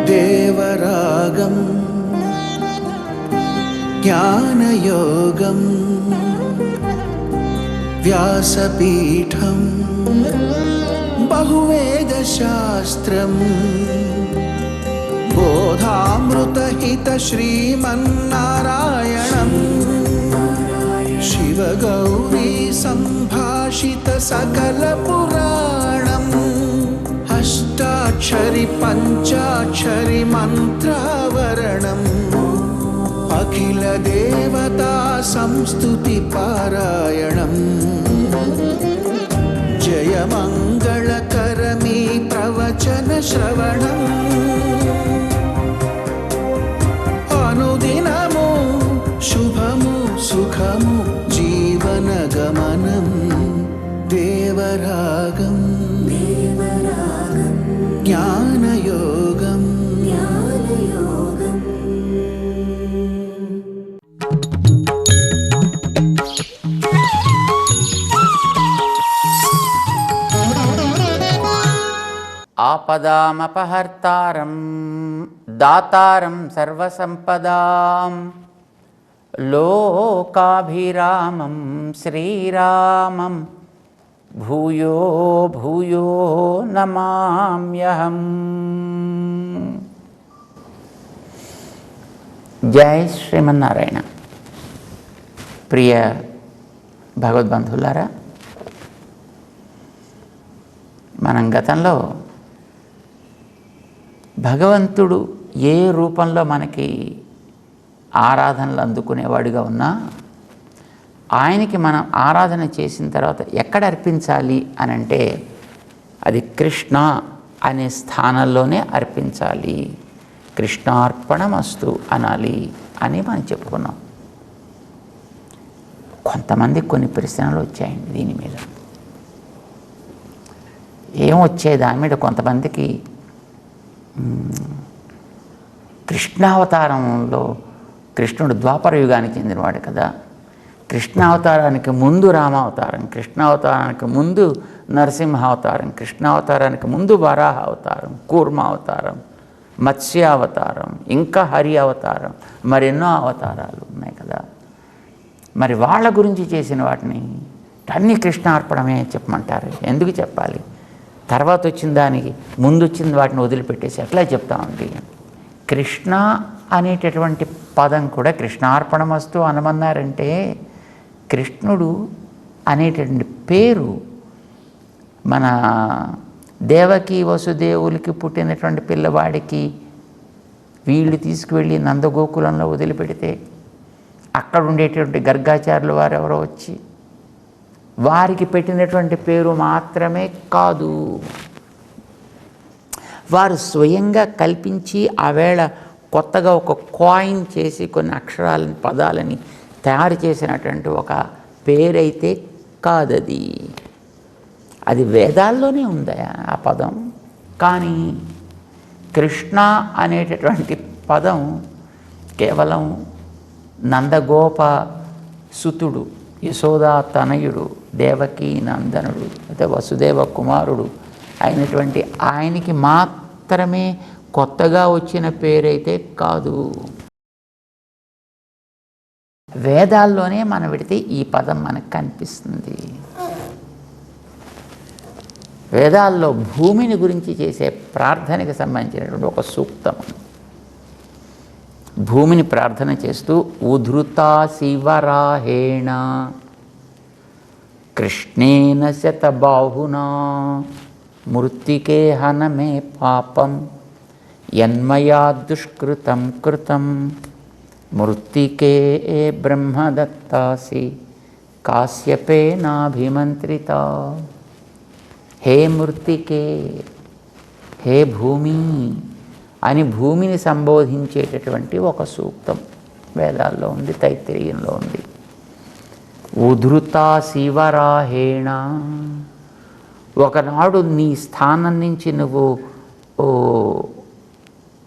దేవరాగం జ్ఞానయోగం వ్యాసపీఠం బహువేదశాస్త్రం బోధామృతహిత శ్రీమన్నారాయణం శివగౌరీ సంభాషిత సకల పురాణం అష్టాక్షరి పంచాక్షరి మంత్రావరణం అఖిల దేవతా సంస్తుతి పారాయణం జయమంగళకరమీ ప్రవచన శ్రవణం అనుదినము శుభము సుఖము జీవనగమనం దేవరాగం జ్ఞానయోగం ఆపదామపహర్తారం దాతారం సర్వసంపదాం లోకాభిరామం శ్రీరామం భూయో భూయో నమామ్యహం. జై శ్రీమన్నారాయణ. ప్రియ భగవద్బంధువులారా, మనం గతంలో భగవంతుడు ఏ రూపంలో మనకి ఆరాధనలు అందుకునేవాడిగా ఉన్నా ఆయనకి మనం ఆరాధన చేసిన తర్వాత ఎక్కడ అర్పించాలి అని అంటే అది కృష్ణ అనే స్థానంలోనే అర్పించాలి, కృష్ణార్పణమస్తు అనాలి అని మనం చెప్పుకున్నాం. కొంతమందికి కొన్ని ప్రశ్నలు వచ్చాయండి దీని మీద. ఏమొచ్చాయి దాని మీద? కొంతమందికి కృష్ణావతారంలో కృష్ణుడు ద్వాపర యుగానికి చెందినవాడు కదా, కృష్ణావతారానికి ముందు రామావతారం, కృష్ణావతారానికి ముందు నరసింహావతారం, కృష్ణావతారానికి ముందు వరాహ అవతారం, కూర్మావతారం, మత్స్యావతారం, ఇంకా హరి అవతారం, మరెన్నో అవతారాలు ఉన్నాయి కదా. మరి వాళ్ళ గురించి చేసిన వాటిని అన్నీ కృష్ణార్పణమే చెప్పమంటారు. ఎందుకు చెప్పాలి? తర్వాత వచ్చిన దానికి ముందు వచ్చిన వాటిని వదిలిపెట్టేసి ఎట్లా చెప్తామండి? కృష్ణ అనేటటువంటి పదం కూడా కృష్ణార్పణమస్తు అనమన్నారంటే కృష్ణుడు అనేటటువంటి పేరు మన దేవకి వసుదేవులకి పుట్టినటువంటి పిల్లవాడికి వీళ్ళు తీసుకువెళ్ళి నందగోకులంలో వదిలిపెడితే అక్కడ ఉండేటువంటి గర్గాచార్యులు వారు ఎవరో వచ్చి వారికి పెట్టినటువంటి పేరు మాత్రమే కాదు, వారు స్వయంగా కల్పించి ఆవేళ కొత్తగా ఒక కాయిన్ చేసి కొన్ని అక్షరాలని పదాలని తయారు చేసినటువంటి ఒక పేరైతే కాదది. అది వేదాల్లోనే ఉంది ఆ పదం. కానీ కృష్ణ అనేటటువంటి పదం కేవలం నందగోప సుతుడు, యశోదా తనయుడు, దేవకీ నందనుడు, అయితే వసుదేవ కుమారుడు అయినటువంటి ఆయనకి మాత్రమే కొత్తగా వచ్చిన పేరైతే కాదు. వేదాల్లోనే మనం పెడితే ఈ పదం మనకు కనిపిస్తుంది. వేదాల్లో భూమిని గురించి చేసే ప్రార్థనకి సంబంధించినటువంటి ఒక సూక్తం. భూమిని ప్రార్థన చేస్తూ ఉధృతా శివరాహేణ కృష్ణేన శతబాహునా మృత్తికే హనమే పాపం యన్మయా దుష్కృతం కృతం మృత్తికే బ్రహ్మదత్తాసి కాశ్యపేనాభిమంత్రిత. హే మృత్తికే, హే భూమి అని భూమిని సంబోధించేటటువంటి ఒక సూక్తం వేదాల్లో ఉంది, తైత్తిరీయంలో ఉంది. ఉధృతా శివరాహేణ, ఒకనాడు నీ స్థానం నుంచి నువ్వు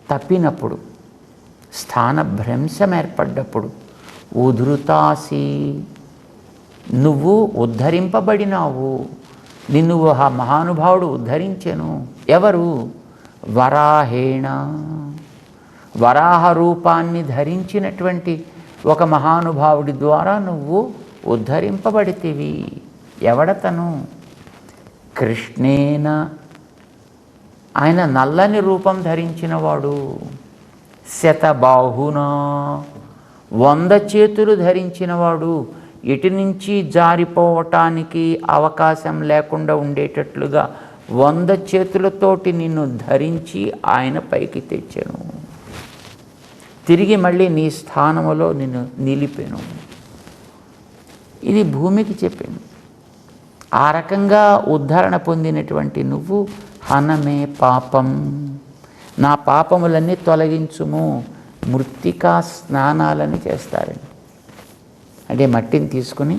తప్పినప్పుడు, స్థాన భ్రంశం ఏర్పడ్డప్పుడు, ఉధృతాసి నువ్వు ఉద్ధరింపబడినావు, నిన్ను ఆ మహానుభావుడు ఉద్ధరించెను. ఎవరు? వరాహేణ, వరాహ రూపాన్ని ధరించినటువంటి ఒక మహానుభావుడి ద్వారా నువ్వు ఉద్ధరింపబడితివి. ఎవడతను? కృష్ణేన, ఆయన నల్లని రూపం ధరించినవాడు. శతబాహునా, 100 చేతులు ధరించినవాడు. ఎటు నుంచి జారిపోవటానికి అవకాశం లేకుండా ఉండేటట్లుగా 100 చేతులతోటి నిన్ను ధరించి ఆయన పైకి తెచ్చాను. తిరిగి మళ్ళీ నీ స్థానములో నిన్ను నిలిపెను. ఇది భూమికి చెప్పాను. ఆ రకంగా ఉద్ధరణ పొందినటువంటి నువ్వు హనమే పాపం, నా పాపములన్నీ తొలగించుము. మృత్తికా స్నానాలని చేస్తారండి. అంటే మట్టిని తీసుకుని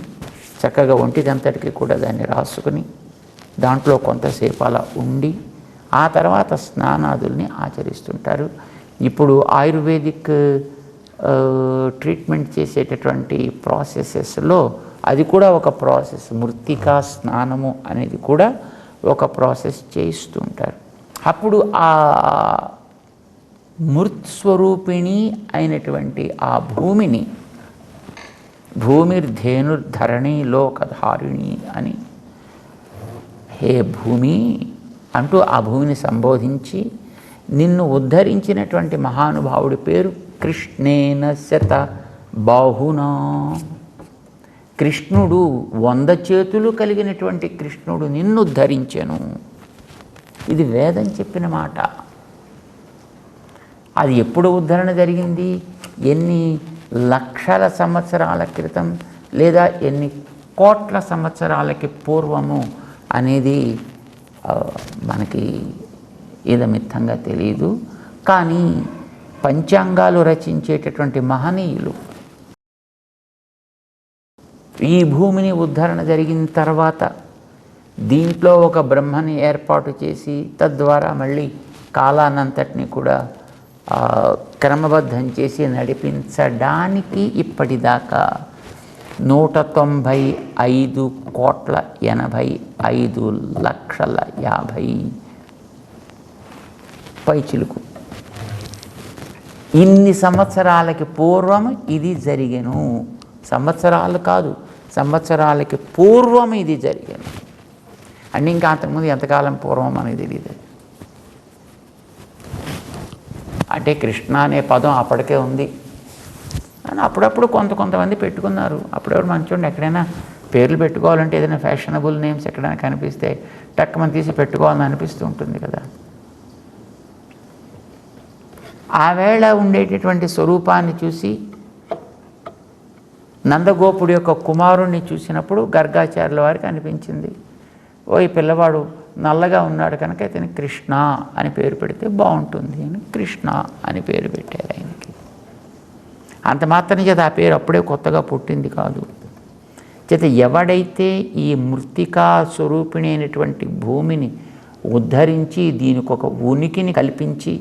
చక్కగా ఒంటిదంతటికి కూడా దాన్ని రాసుకుని దాంట్లో కొంతసేపు అలా ఉండి ఆ తర్వాత స్నానాదుల్ని ఆచరిస్తుంటారు. ఇప్పుడు ఆయుర్వేదిక్ ట్రీట్మెంట్ చేసేటటువంటి ప్రాసెసెస్లో అది కూడా ఒక ప్రాసెస్. మృత్తికా స్నానము అనేది కూడా ఒక ప్రాసెస్ చేయిస్తుంటారు. అప్పుడు ఆ మృత్స్వరూపిణి అయినటువంటి ఆ భూమిని, భూమిర్ధేనుర్ధరణి లోకధారిణి అని, హే భూమి అంటూ ఆ భూమిని సంబోధించి నిన్ను ఉద్ధరించినటువంటి మహానుభావుడి పేరు కృష్ణేన శత బాహునా. కృష్ణుడు, 100 చేతులు కలిగినటువంటి కృష్ణుడు నిన్ను ఉద్ధరించెను. ఇది వేదం చెప్పిన మాట. అది ఎప్పుడు ఉద్ధరణ జరిగింది? ఎన్ని లక్షల సంవత్సరాల క్రితం లేదా ఎన్ని కోట్ల సంవత్సరాలకి పూర్వము అనేది మనకి ఇదమిత్తంగా తెలియదు. కానీ పంచాంగాలు రచించేటటువంటి మహనీయులు ఈ భూమిని ఉద్ధరణ జరిగిన తర్వాత దీంట్లో ఒక బ్రహ్మని ఏర్పాటు చేసి తద్వారా మళ్ళీ కాలానంతటిని కూడా క్రమబద్ధం చేసి నడిపించడానికి ఇప్పటిదాకా 195,85,50,000 పైచిలుకు ఇన్ని సంవత్సరాలకి పూర్వం ఇది జరిగెను. సంవత్సరాలు కాదు, సంవత్సరాలకి పూర్వం ఇది జరిగెను. అంటే ఇంకా అంతకుముందు ఎంతకాలం పూర్వం మనకి తెలియదు. అంటే కృష్ణ అనే పదం అప్పటికే ఉంది అని అప్పుడప్పుడు కొంతమంది పెట్టుకున్నారు. అప్పుడెప్పుడు మంచోండి ఎక్కడైనా పేర్లు పెట్టుకోవాలంటే ఏదైనా ఫ్యాషనబుల్ నేమ్స్ ఎక్కడైనా కనిపిస్తే టక్కుమని తీసి పెట్టుకోవాలని అనిపిస్తూ ఉంటుంది కదా. ఆ వేళ ఉండేటటువంటి స్వరూపాన్ని చూసి నందగోపుడి యొక్క కుమారుణ్ణి చూసినప్పుడు గర్గాచార్యుల వారికి అనిపించింది, ఓ ఈ పిల్లవాడు నల్లగా ఉన్నాడు కనుక ఇతని కృష్ణ అని పేరు పెడితే బాగుంటుంది అని కృష్ణ అని పేరు పెట్టారు ఆయనకి. అంత మాత్రం చేత ఆ పేరు అప్పుడే కొత్తగా పుట్టింది కాదు. చేత ఎవడైతే ఈ మృత్తికా స్వరూపిణి అయినటువంటి భూమిని ఉద్ధరించి దీనికి ఒక ఉనికిని కల్పించి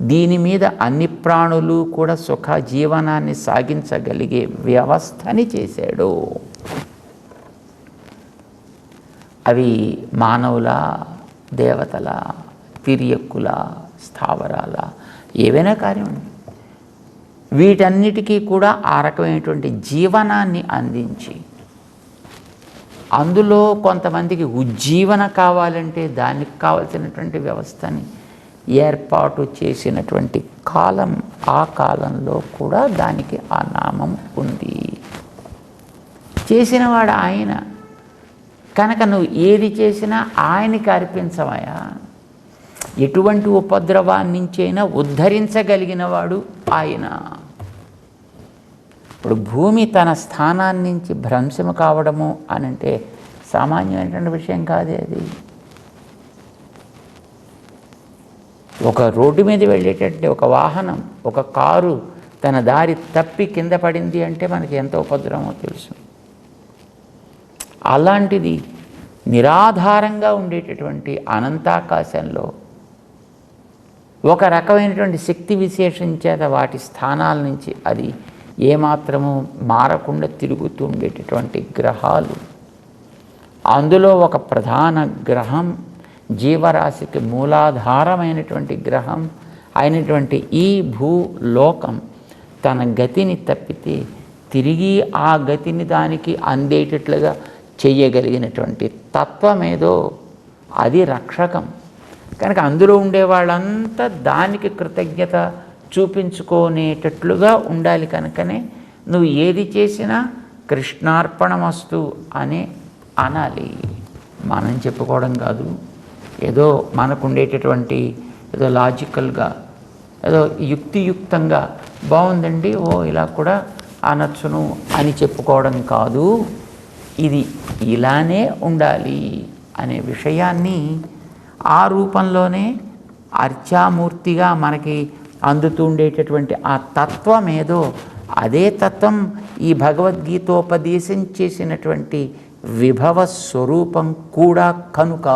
దీని మీద అన్ని ప్రాణులు కూడా సుఖ జీవనాన్ని సాగించగలిగే వ్యవస్థని చేశాడు. అవి మానవుల, దేవతల, తిరియక్కుల, స్థావరాల ఏవైనా కానివ్వండి, వీటన్నిటికీ కూడా ఆ రకమైనటువంటి జీవనాన్ని అందించి అందులో కొంతమందికి ఉజ్జీవన కావాలంటే దానికి కావలసినటువంటి వ్యవస్థని ఏర్పాటు చేసినటువంటి కాలం, ఆ కాలంలో కూడా దానికి ఆ నామం ఉంది. చేసినవాడు ఆయన కనుక నువ్వు ఏది చేసినా ఆయనకి అర్పించవయా. ఎటువంటి ఉపద్రవాన్నించైనా ఉద్ధరించగలిగినవాడు ఆయన. ఇప్పుడు భూమి తన స్థానాన్ని నుంచి భ్రంశము కావడము అనంటే సామాన్యమైనటువంటి విషయం కాదే. అది ఒక రోడ్డు మీద వెళ్ళేటట్టు ఒక వాహనం, ఒక కారు తన దారి తప్పి కింద పడింది అంటే మనకి ఎంత ఉపద్రవమో తెలుసు. అలాంటిది నిరాధారంగా ఉండేటటువంటి అనంతాకాశంలో ఒక రకమైనటువంటి శక్తి విశేషం చేత వాటి స్థానాల నుంచి అది ఏమాత్రము మారకుండా తిరుగుతూ ఉండేటటువంటి గ్రహాలు, అందులో ఒక ప్రధాన గ్రహం జీవరాశికి మూలాధారమైనటువంటి గ్రహం అయినటువంటి ఈ భూలోకం తన గతిని తప్పితే తిరిగి ఆ గతిని దానికి అందేటట్లుగా చెయ్యగలిగినటువంటి తత్వమేదో అది రక్షకం. కనుక అందులో ఉండే వాళ్ళంతా దానికి కృతజ్ఞత చూపించుకునేటట్లుగా ఉండాలి. కనుకనే నువ్వు ఏది చేసినా కృష్ణార్పణమస్తు అనే అనాలి. మనం చెప్పుకోవడం కాదు, ఏదో మనకు ఉండేటటువంటి ఏదో లాజికల్గా ఏదో యుక్తియుక్తంగా బాగుందండి ఇలా కూడా అనొచ్చును అని చెప్పుకోవడం కాదు. ఇది ఇలానే ఉండాలి అనే విషయాన్ని ఆ రూపంలోనే అర్చామూర్తిగా మనకి అందుతుండేటటువంటి ఆ తత్వం ఏదో అదే తత్వం ఈ భగవద్గీతోపదేశం చేసినటువంటి విభవ స్వరూపం కూడా కనుక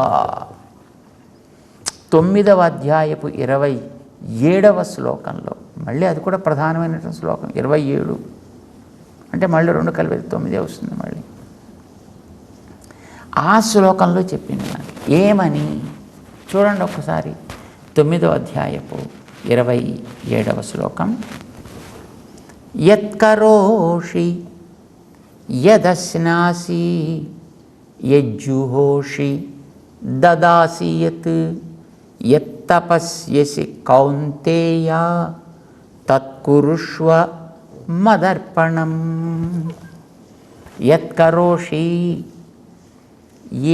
9వ అధ్యాయపు 27వ శ్లోకంలో మళ్ళీ అది కూడా ప్రధానమైనటువంటి శ్లోకం 27 అంటే మళ్ళీ 2 కలిపి 9 వస్తుంది. మళ్ళీ ఆ శ్లోకంలో చెప్పింది మనకి ఏమని చూడండి ఒక్కసారి. 9వ అధ్యాయపు 27వ శ్లోకం. యత్కరోషి యదశ్నాసి యజ్జుహోషి దదాసి యత్ యత్తపస్యసి కౌంతేయ తత్కురుష్వ మదర్పణం. యత్కరోషి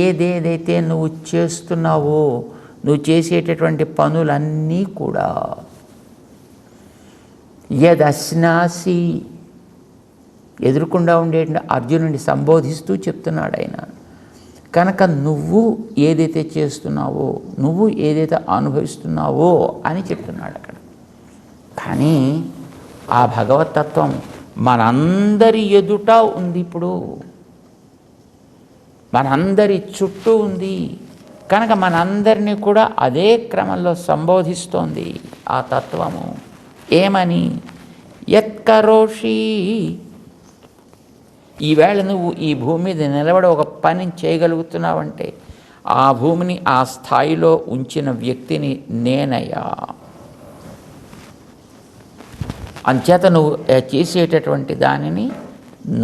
ఏదేదైతే నువ్వు చేస్తున్నావో నువ్వు చేసేటటువంటి పనులన్నీ కూడా యదశ్నాసి ఎదురుకుండా ఉండే అర్జునుడిని సంబోధిస్తూ చెప్తున్నాడు ఆయన. కనుక నువ్వు ఏదైతే చేస్తున్నావో నువ్వు ఏదైతే అనుభవిస్తున్నావో అని చెప్తున్నాడు అక్కడ. కానీ ఆ భగవతత్వం మనందరి ఎదుట ఉంది, ఇప్పుడు మనందరి చుట్టూ ఉంది. కనుక మనందరినీ కూడా అదే క్రమంలో సంబోధిస్తోంది ఆ తత్వము. ఏమని? యత్కరోషి, ఈవేళ నువ్వు ఈ భూమి మీద నిలబడి ఒక పని చేయగలుగుతున్నావంటే ఆ భూమిని ఆ స్థాయిలో ఉంచిన వ్యక్తిని నేనయ్యా. అంచేత నువ్వు చేసేటటువంటి దానిని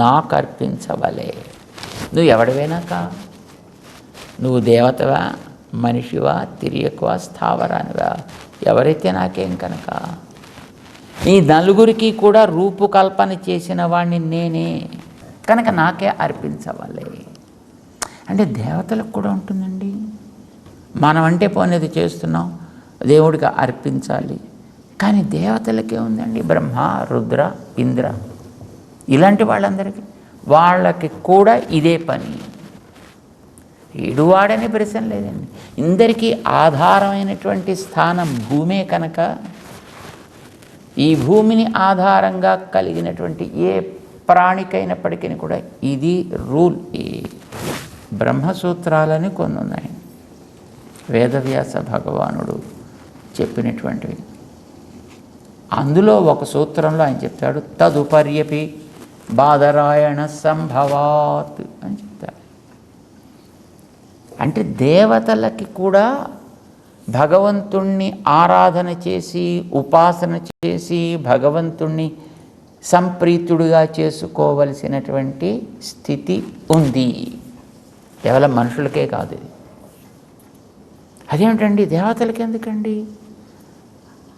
నాకు అర్పించవలే. నువ్వు ఎవడివైనాక, నువ్వు దేవతవా, మనిషివా, తిరియకువా, స్థావరానివా, ఎవరైతే నాకేం కనుక. ఈ నలుగురికి కూడా రూపుకల్పన చేసిన వాడిని నేనే, కనుక నాకే అర్పించవాలి. అంటే దేవతలకు కూడా ఉంటుందండి. మనం అంటే పోనేది చేస్తున్నాం, దేవుడికి అర్పించాలి. కానీ దేవతలకే ఉందండి, బ్రహ్మ, రుద్ర, ఇంద్ర, ఇలాంటి వాళ్ళకి కూడా ఇదే పని. ఈడువాడని ప్రశ్న లేదండి. ఇందరికీ ఆధారమైనటువంటి స్థానం భూమే కనుక ఈ భూమిని ఆధారంగా కలిగినటువంటి ఏ ప్రాణికైనప్పటికీ కూడా ఇది రూల్. ఈ బ్రహ్మసూత్రాలని కొన్ని ఉన్నాయి, వేదవ్యాస భగవానుడు చెప్పినటువంటివి. అందులో ఒక సూత్రంలో ఆయన చెప్తాడు, తదుపర్యపి బాదరాయణ సంభవాత్ అని చెప్తాడు. అంటే దేవతలకి కూడా భగవంతుణ్ణి ఆరాధన చేసి ఉపాసన చేసి భగవంతుణ్ణి సంప్రీతుడిగా చేసుకోవలసినటువంటి స్థితి ఉంది. కేవలం మనుషులకే కాదు ఇది. అదేమిటండి దేవతలకి ఎందుకండి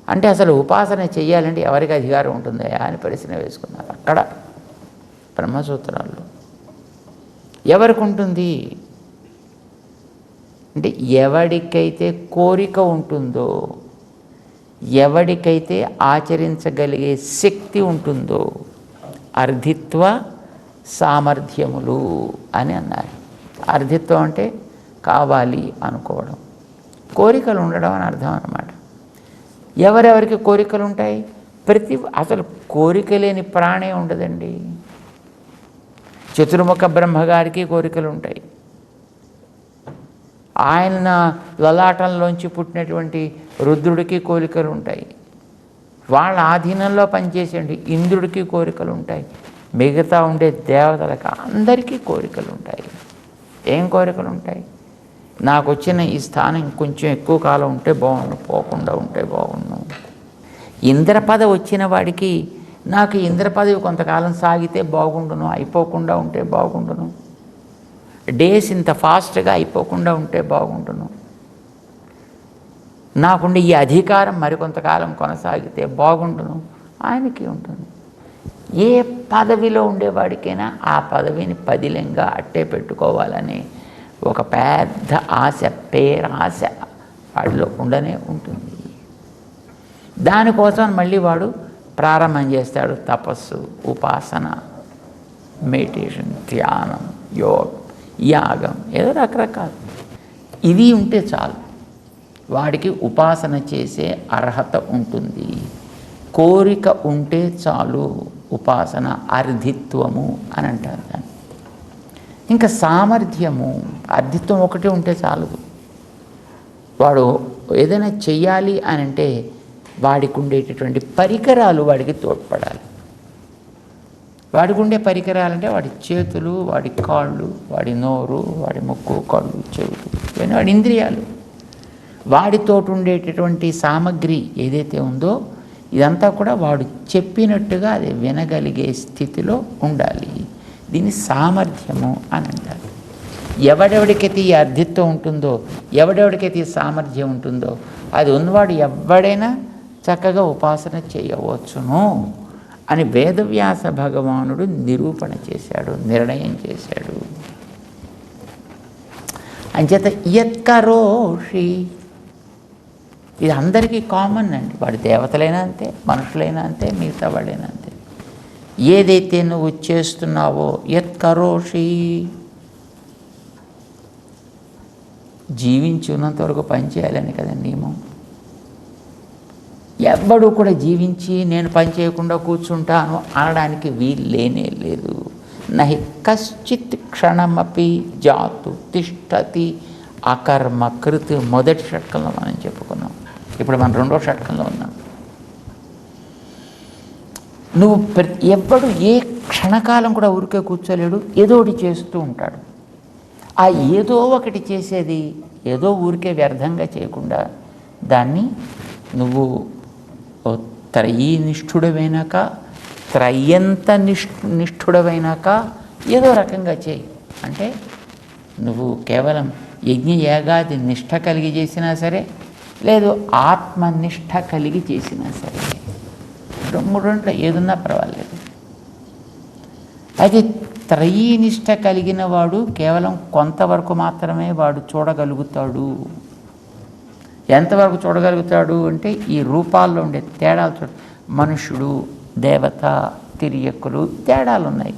అంటే అసలు ఉపాసన చెయ్యాలంటే ఎవరికి అధికారం ఉంటుందా అని ప్రశ్న వేసుకున్నారు అక్కడ బ్రహ్మసూత్రాల్లో. ఎవరికి ఉంటుంది అంటే ఎవడికైతే కోరిక ఉంటుందో, ఎవడికైతే ఆచరించగలిగే శక్తి ఉంటుందో, అర్ధిత్వ సామర్థ్యములు అని అన్నారు. అర్ధిత్వం అంటే కావాలి అనుకోవడం, కోరికలు ఉండడం అని అర్థం అన్నమాట. ఎవరెవరికి కోరికలు ఉంటాయి? అసలు కోరిక లేని ప్రాణే ఉండదండి. చతుర్ముఖ బ్రహ్మగారికి కోరికలు ఉంటాయి. ఆయన లలాటంలోంచి పుట్టినటువంటి రుద్రుడికి కోరికలు ఉంటాయి. వాళ్ళ ఆధీనంలో పనిచేసేయండి ఇంద్రుడికి కోరికలు ఉంటాయి. మిగతా ఉండే దేవతలకు అందరికీ కోరికలు ఉంటాయి. ఏం కోరికలు ఉంటాయి? నాకు వచ్చిన ఈ స్థానం కొంచెం ఎక్కువ కాలం ఉంటే బాగుండు, పోకుండా ఉంటే బాగుండు. ఇంద్ర పదవి వచ్చిన వాడికి నాకు ఇంద్ర పదవి కొంతకాలం సాగితే బాగుండును, అయిపోకుండా ఉంటే బాగుండును, డేస్ ఇంత ఫాస్ట్గా అయిపోకుండా ఉంటే బాగుండును, నాకుండే ఈ అధికారం మరికొంతకాలం కొనసాగితే బాగుండును ఆయనకి ఉంటుంది. ఏ పదవిలో ఉండేవాడికైనా ఆ పదవిని పదిలంగా అట్టే పెట్టుకోవాలని ఒక పెద్ద ఆశ, పేరాశ వాడిలో ఉండనే ఉంటుంది. దానికోసం మళ్ళీ వాడు ప్రారంభం చేస్తాడు తపస్సు, ఉపాసన, మెడిటేషన్, ధ్యానం, యోగం, యాగం, ఏదో రకరకాలు. ఇది ఉంటే చాలు వాడికి ఉపాసన చేసే అర్హత ఉంటుంది. కోరిక ఉంటే చాలు ఉపాసన అర్ధిత్వము అని అంటారు దాన్ని. ఇంకా సామర్థ్యము, అర్ధిత్వం ఒకటే ఉంటే చాలు. వాడు ఏదైనా చెయ్యాలి అని అంటే వాడికి ఉండేటటువంటి పరికరాలు వాడికి తోడ్పడాలి. వాడికి ఉండే పరికరాలంటే వాడి చేతులు, వాడి కాళ్ళు, వాడి నోరు, వాడి ముక్కు, కళ్ళు, చెవులు, ఇవన్నీ వాడి ఇంద్రియాలు. వాడితోటి ఉండేటటువంటి సామగ్రి ఏదైతే ఉందో ఇదంతా కూడా వాడు చెప్పినట్టుగా అది వినగలిగే స్థితిలో ఉండాలి. దీన్ని సామర్థ్యము అని అంటారు. ఎవడెవడికైతే ఈ అర్ధిత్వం ఉంటుందో, ఎవడెవడికైతే ఈ సామర్థ్యం ఉంటుందో అది ఉన్నవాడు ఎవడైనా చక్కగా ఉపాసన చేయవచ్చును అని వేదవ్యాస భగవానుడు నిరూపణ చేశాడు, నిర్ణయం చేశాడు. అంచేత యత్కరోషి ఇది అందరికీ కామన్ అండి. వాడి దేవతలైనా అంతే, మనుషులైనా అంతే, మిగతా వాళ్ళైనా అంతే. ఏదైతే నువ్వు చేస్తున్నావో యత్కరోషి, జీవించి ఉన్నంత వరకు పనిచేయాలని కదా నియమం. ఎవ్వడూ కూడా జీవించి నేను పని చేయకుండా కూర్చుంటాను అనడానికి వీలు లేనే లేదు. నహి కశ్చిత్ క్షణమపి జాతు తిష్టతి అకర్మ కృత్. మొదటి షట్కంలో మనం చెప్పుకున్నాం. ఇప్పుడు మనం రెండో షట్కంలో ఉన్నాం. నువ్వు ఎవ్వడు ఏ క్షణకాలం కూడా ఊరికే కూర్చోలేడు, ఏదో ఒకటి చేస్తూ ఉంటాడు. ఆ ఏదో ఒకటి చేసేది ఏదో ఊరికే వ్యర్థంగా చేయకుండా దాన్ని నువ్వు త్రయీనిష్ఠుడమైనాక, త్రయంత నిష్ఠుడమైనాక ఏదో రకంగా చేయి. అంటే నువ్వు కేవలం యజ్ఞ యాగాది నిష్ఠ కలిగి చేసినా సరే, లేదు ఆత్మనిష్ఠ కలిగి చేసినా సరే, మూడుంట్లో ఏదున్నా పర్వాలేదు. అయితే త్రయీనిష్ఠ కలిగిన వాడు కేవలం కొంతవరకు మాత్రమే వాడు చూడగలుగుతాడు. ఎంతవరకు చూడగలుగుతాడు అంటే ఈ రూపాల్లో ఉండే తేడాలు చూడ. మనుషుడు, దేవత, తిరియక్కులు తేడాలు ఉన్నాయి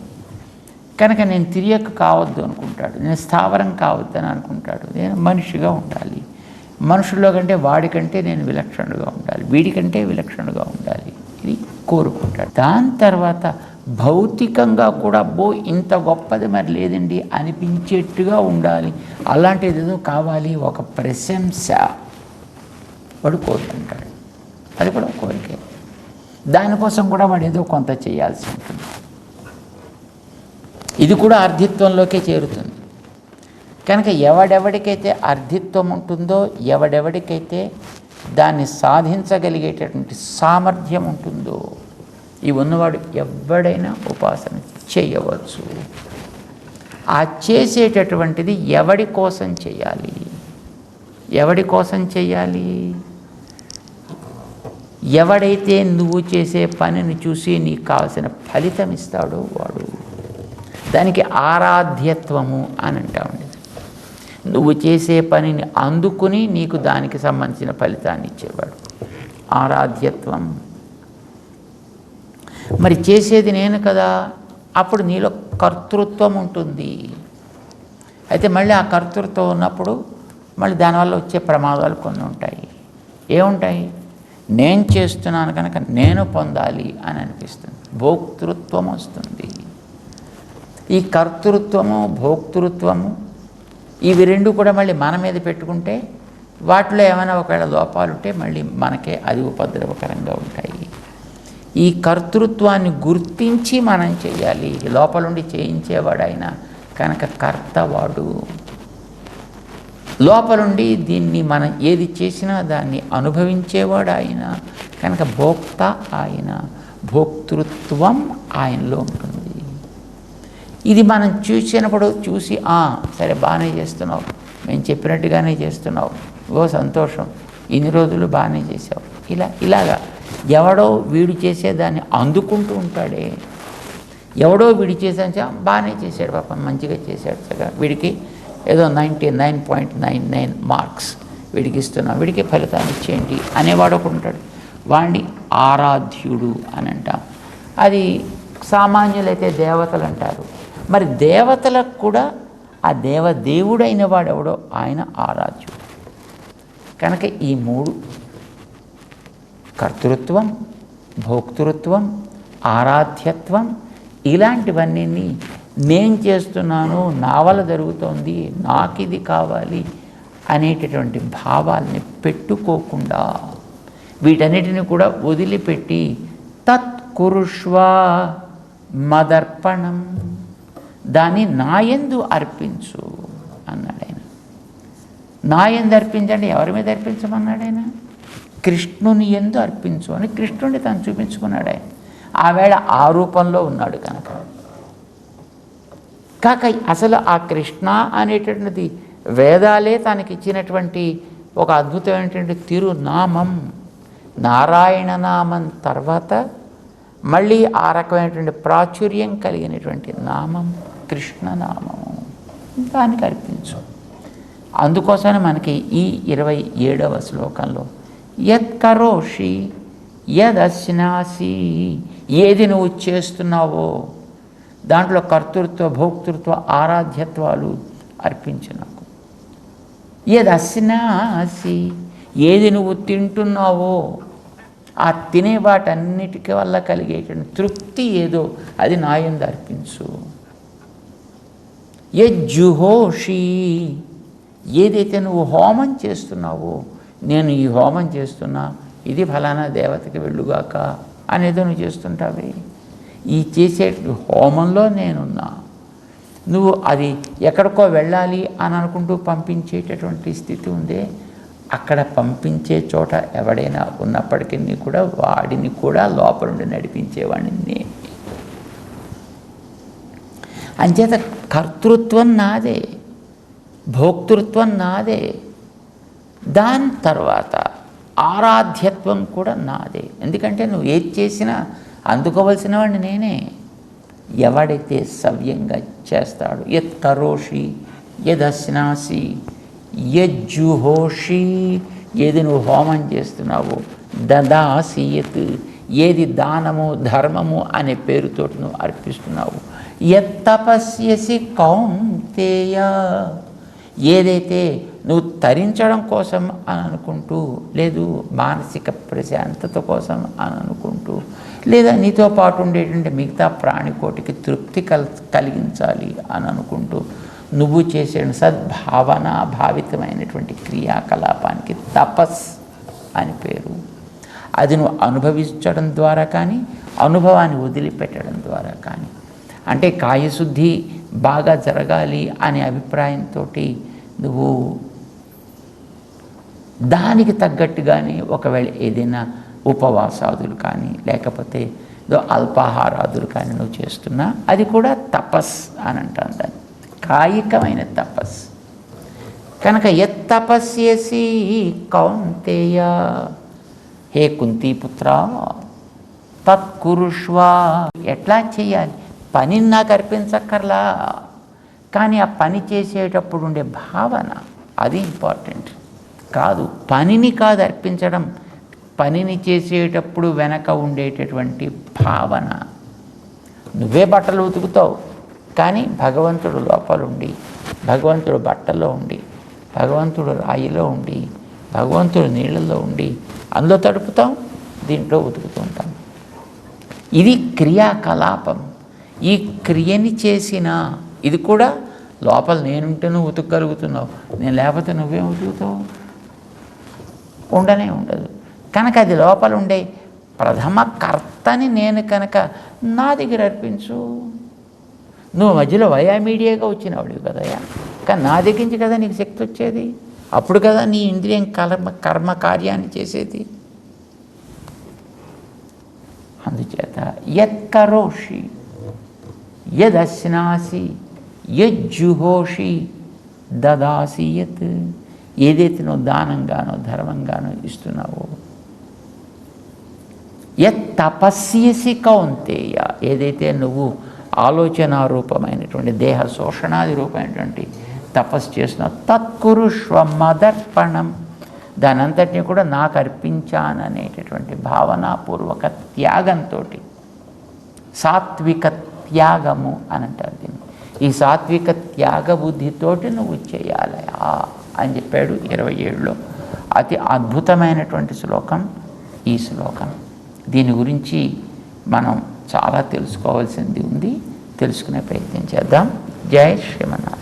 కనుక నేను తిరియక్కు కావద్దు అనుకుంటాడు, నేను స్థావరం కావద్దు అని అనుకుంటాడు, నేను మనిషిగా ఉండాలి, మనుషుల్లో కంటే వాడికంటే నేను విలక్షణుడుగా ఉండాలి, వీడికంటే విలక్షణుడుగా ఉండాలి, ఇది కోరుకుంటాడు. దాని తర్వాత భౌతికంగా కూడా ఇంత గొప్పది మరి లేదండి అనిపించేట్టుగా ఉండాలి, అలాంటిది ఏదో కావాలి, ఒక ప్రశంస వాడు కోరుకుంటాడు. అది కూడా కోరికే. దానికోసం కూడా వాడు ఏదో కొంత చేయాల్సి ఉంటుంది. ఇది కూడా అర్ధిత్వంలోకే చేరుతుంది. కనుక ఎవడెవడికైతే అర్ధిత్వం ఉంటుందో, ఎవడెవడికైతే దాన్ని సాధించగలిగేటటువంటి సామర్థ్యం ఉంటుందో, ఈ ఉన్నవాడు ఎవడైనా ఉపాసన చేయవచ్చు. ఆ చేసేటటువంటిది ఎవడి కోసం చేయాలి? ఎవడి కోసం చేయాలి? ఎవడైతే నువ్వు చేసే పనిని చూసి నీకు కావాల్సిన ఫలితం ఇస్తాడో వాడు. దానికి ఆరాధ్యత్వము అని అంటామండి. నువ్వు చేసే పనిని అందుకుని నీకు దానికి సంబంధించిన ఫలితాన్ని ఇచ్చేవాడు ఆరాధ్యత్వం. మరి చేసేది నేను కదా, అప్పుడు నీలో కర్తృత్వం ఉంటుంది. అయితే మళ్ళీ ఆ కర్తృత్వం ఉన్నప్పుడు మళ్ళీ దానివల్ల వచ్చే ప్రమాదాలు కొన్ని ఉంటాయి. ఏముంటాయి? నేను చేస్తున్నాను కనుక నేను పొందాలి అని అనిపిస్తుంది, భోక్తృత్వం వస్తుంది. ఈ కర్తృత్వము, భోక్తృత్వము ఇవి రెండు కూడా మళ్ళీ మన మీద పెట్టుకుంటే వాటిలో ఏమైనా ఒకవేళ లోపాలు ఉంటే మళ్ళీ మనకే అది ఉపద్రవకరంగా ఉంటాయి. ఈ కర్తృత్వాన్ని గుర్తించి మనం చేయాలి. లోపలుండి చేయించేవాడు ఆయన కనుక కర్తవాడు. లోపలుండి దీన్ని మనం ఏది చేసినా దాన్ని అనుభవించేవాడు ఆయన కనుక భోక్త ఆయన, భోక్తృత్వం ఆయనలో ఉంటుంది. ఇది మనం చూసినప్పుడు చూసి సరే బాగానే చేస్తున్నావు, మేము చెప్పినట్టుగానే చేస్తున్నావు, సంతోషం, ఇన్ని రోజులు బాగానే చేసావు, ఇలాగా ఎవడో వీడు చేసేదాన్ని అందుకుంటూ ఉంటాడే. ఎవడో వీడి చేసా బాగానే చేశాడు, పాపం మంచిగా చేశాడు, సగా వీడికి ఏదో 99.99 మార్క్స్ వీడికి ఇస్తున్నాం, వీడికి ఫలితాన్ని ఇచ్చేయండి అనేవాడు ఒకడు ఉంటాడు. వాడిని ఆరాధ్యుడు అని అంటాం. అది సామాన్యులైతే దేవతలు అంటారు. మరి దేవతలకు కూడా ఆ దేవుడైన వాడెవడో ఆయన ఆరాధ్యుడు. కనుక ఈ మూడు, కర్తృత్వం, భోక్తృత్వం, ఆరాధ్యత్వం, ఇలాంటివన్నీ నేను చేస్తున్నాను, నా వల్ల జరుగుతోంది, నాకు ఇది కావాలి అనేటటువంటి భావాల్ని పెట్టుకోకుండా వీటన్నిటిని కూడా వదిలిపెట్టి తత్కురుష్వ మదర్పణం, దాన్ని నాయందు అర్పించు అన్నాడు ఆయన. నాయందు అర్పించండి, ఎవరి మీద అర్పించమన్నాడు ఆయన? కృష్ణుని యందు అర్పించు అని కృష్ణుని తను చూపించుకున్నాడు ఆయన. ఆవేళ ఆ రూపంలో ఉన్నాడు కనుక. కాక అసలు ఆ కృష్ణ అనేటటువంటిది వేదాలే తనకి ఇచ్చినటువంటి ఒక అద్భుతమైనటువంటి తిరునామం. నారాయణ నామం తర్వాత మళ్ళీ ఆ రకమైనటువంటి ప్రాచుర్యం కలిగినటువంటి నామం కృష్ణనామము, దానికి అర్పించు. అందుకోసమే మనకి ఈ 27వ శ్లోకంలో యత్కరోషి యదశ్నాసి, ఏది నువ్వు చేస్తున్నావో దాంట్లో కర్తృత్వ, భోక్తృత్వ, ఆరాధ్యత్వాలు అర్పించు నాకు. యదశ్నాసి, ఏది నువ్వు తింటున్నావో ఆ తినే వాటన్నిటికీ వల్ల కలిగేటువంటి తృప్తి ఏదో అది నా యందు అర్పించు. యజ్జుహోషి, ఏదైతే నువ్వు హోమం చేస్తున్నావో, నేను ఈ హోమం చేస్తున్నా, ఇది ఫలానా దేవతకి వెళ్ళుగాక అనేదో నువ్వు చేస్తుంటావే, ఈ చేసే హోమంలో నేనున్నా. నువ్వు అది ఎక్కడికో వెళ్ళాలి అని అనుకుంటూ పంపించేటటువంటి స్థితి ఉందే, అక్కడ పంపించే చోట ఎవడైనా ఉన్నప్పటికీ కూడా వాడిని కూడా లోపలుండి నడిపించేవాడిని నేనే. అంచేత కర్తృత్వం నాదే, భోక్తృత్వం నాదే, దాని తర్వాత ఆరాధ్యత్వం కూడా నాదే. ఎందుకంటే నువ్వు ఏది చేసినా అందుకోవలసిన వాడిని నేనే. ఎవడైతే సవ్యంగా చేస్తాడు, యత్ కరోషి యదశ్నాసి యజ్జుహోషి, ఏది నువ్వు హోమం చేస్తున్నావో, దదాసి యత్, ఏది దానము ధర్మము అనే పేరుతోటి నువ్వు అర్పిస్తున్నావు, యత్ తపస్యసి కౌంతేయ, ఏదైతే నువ్వు తరించడం కోసం అని అనుకుంటూ, లేదు మానసిక ప్రశాంతత కోసం అని అనుకుంటూ, లేదా నీతో పాటు ఉండేటువంటి మిగతా ప్రాణికోటికి తృప్తి కలిగించాలి అని అనుకుంటూ నువ్వు చేసే సద్భావన భావితమైనటువంటి క్రియాకలాపానికి తపస్ అని పేరు. అది నువ్వు అనుభవించడం ద్వారా కానీ, అనుభవాన్ని వదిలిపెట్టడం ద్వారా కానీ, అంటే కాయశుద్ధి బాగా జరగాలి అనే అభిప్రాయంతో నువ్వు దానికి తగ్గట్టుగానే ఒకవేళ ఏదైనా ఉపవాసాదులు కానీ లేకపోతే అల్పాహారాదులు కానీ నువ్వు చేస్తున్నా అది కూడా తపస్ అని అంటాను, దాన్ని కాయికమైన తపస్. కనుక యత్ తపస్యసి కౌంతేయ, హే కుంతీపుత్ర తత్కురుష్వ, ఎట్లా చేయాలి? పనిని నాకు అర్పించక్కర్లా, కానీ ఆ పని చేసేటప్పుడు ఉండే భావన అది ఇంపార్టెంట్. కాదు పనిని కాదు అర్పించడం, పనిని చేసేటప్పుడు వెనక ఉండేటటువంటి భావన. నువ్వే బట్టలు ఉతుకుతావు కానీ భగవంతుడు లోపలుండి, భగవంతుడు బట్టల్లో ఉండి, భగవంతుడు రాయిలో ఉండి, భగవంతుడు నీళ్ళల్లో ఉండి అందులో తడుపుతాం, దీంట్లో ఉతుకుతూ ఉంటాం. ఇది క్రియాకలాపం. ఈ క్రియని చేసిన ఇది కూడా లోపల నేనుంటే నువ్వు ఉతుకగలుగుతున్నావు, నేను లేకపోతే నువ్వేం ఉతుకుతావు? ఉండనే ఉండదు. కనుక అది లోపల ఉండే ప్రథమ కర్తని నేను కనుక నా దగ్గర అర్పించు. నువ్వు మధ్యలో వయా మీడియాగా వచ్చినవాడివి కదయ్యా, కానీ నా దగ్గర నుంచి కదా నీకు శక్తి వచ్చేది. అప్పుడు కదా నీ ఇంద్రియం కర్మ కార్యాన్ని చేసేది. అందుచేత యత్కరోషి యదశ్నాసి యజ్జుహోషి దదాసి యత్, ఏదైతే నువ్వు దానంగానో ధర్మంగానో ఇస్తున్నావో, యత్ తపస్యసి కౌంతేయ, ఏదైతే నువ్వు ఆలోచనారూపమైనటువంటి దేహ శోషణాది రూపమైనటువంటి తపస్సు చేస్తున్నావు, తత్కురుష్వ మదర్పణం, దానంతటినీ కూడా నాకు అర్పించాననేటటువంటి భావనాపూర్వక త్యాగంతో, సాత్విక త్యాగము అని అంటారు దీన్ని. ఈ సాత్విక త్యాగ బుద్ధితోటి నువ్వు చేయాలి అని చెప్పాడు 27లో. అతి అద్భుతమైనటువంటి శ్లోకం ఈ శ్లోకం. దీని గురించి మనం చాలా తెలుసుకోవాల్సింది ఉంది, తెలుసుకునే ప్రయత్నం చేద్దాం. జై శ్రీమన్నారాయణ.